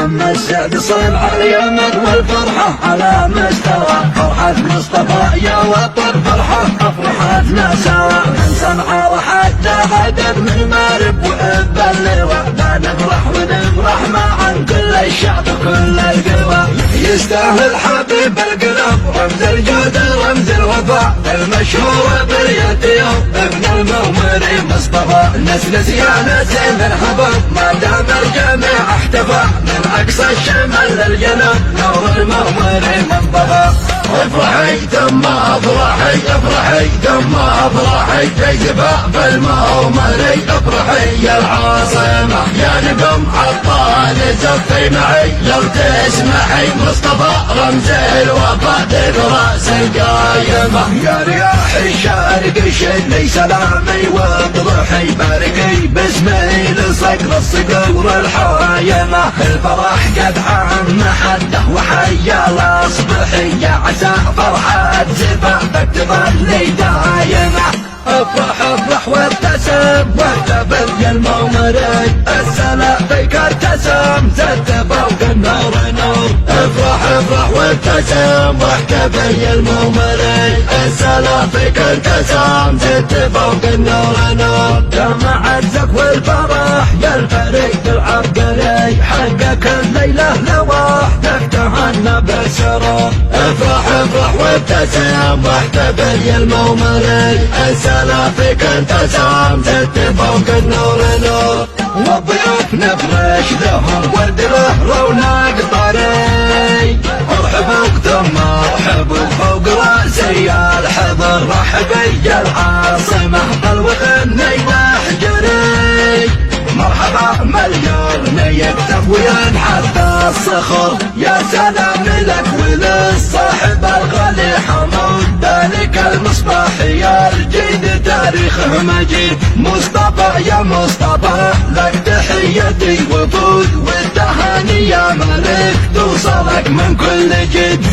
عم السعد صنع اليمن والفرحة على مستوى فرحة مصطفى يا وطن فرحة أفرحتنا سوا من صنعاء وحتى غدر من مارب وإب اللواء لا نفرح ونفرح معا كل الشعب كل القوى يستاهل حبيب القلب رمز الجود رمز الوفاء المشهور باليتيم ابن المغمري مصطفى نسل زيانة مرحبا ما دام الجميع احتفى من اقصى الشمال للجنوب نور المغمري منطفى افرحي ثم افرحي افرحي ثم افرحي في زفاف المغمري افرحي يا العاصمة يا نجم عطال زفي معي لو تسمحي مصطفى رمز الوفا براس القايمة يا رياح الشارق شلي سلامي واضرحي باركي باسمي لصقر الصقور الحايمة الفرح قد عم حده وحيا الاصبحي يا عسى فرحة زفافك تظلي دايمة افرح افرح وابتسم واحتفل يا المغمري السلام فيك ارتسم زدت فوق النور نور افرح افرح وابتسم واحتفل يا المغمري السلام فيك ارتسم زدت فوق النور نور جمع الزك والفرح يا الفريق العبقري حقك الليلة لوحدك تهنى بالسرور افرح افرح وابتسم واحتفل يا المغمري السلام فيك انتسم زدت فوق النور نور والضيوف نفرش لهم ورد له رونق طري ارحبوا ثم ارحبوا فوق راسي يا الحضر رحبي يا العاصمة الوطني واحجري مرحبا مليون يكتب وينحط الصخر يا سلام لك وللصاحب الغالي حمود ذلك المصباح يا الجيد تاريخه مجيد مصطفى يا مصطفى لك تحيتي وفود والتهاني يا ملك توصلك من كل جد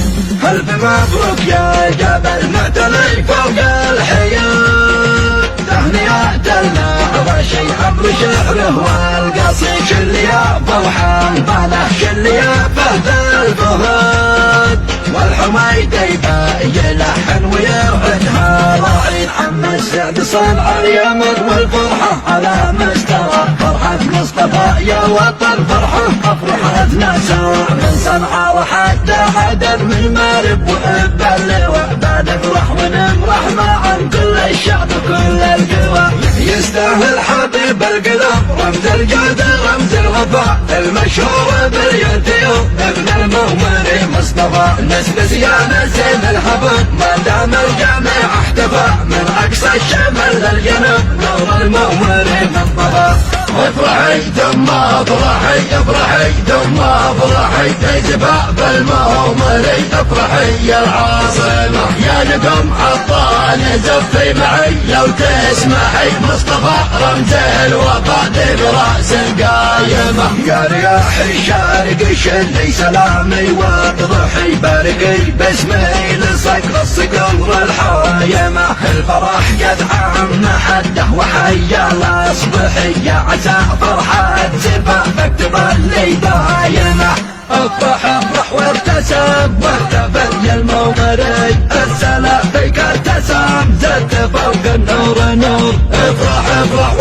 الف مبروك يا جبل معتلي فوق الحياة تهنئة لنا شي عبر شعره والقصيد شل يا فرحان باله شل يا فهد الفهد والحميدي يلحن ويرعدها راعين عم السعد صنع اليمن والفرحة على مستوى فرحة مصطفى يا وطن فرحة أفرحتنا سوا من صنعاء وحتى عدن من مارب وإب اللواء بعد نفرح ونفرح معا كل الشعب كل القوى يستاهل حبيب القلب رمز الجود رمز الوفاء المشهور باليتيم ابن المغمري مصطفى نسل زيانة زين الحبب ما دام الجميع احتفى من اقصى الشمال للجنوب نور المغمري منطفى افرحي ثم افرحي افرحي ثم افرحي في زفاف المغمري افرحي يا العاصمة يا نجم عطال زفي معي لو تسمحي مصطفى رمز الوفا براس القايمة يا رياح الشارق شلي سلامي واضرحي باركي باسمي لصقر الصقور الحايمة الفرح قد عم حده وحيا الاصبحي يا عسى فرحة زفافك تظلي دايمة افرح افرح وابتسم واحتفل يا المغمري السلام فيك ارتسم زدت فوق النور نور افرح افرح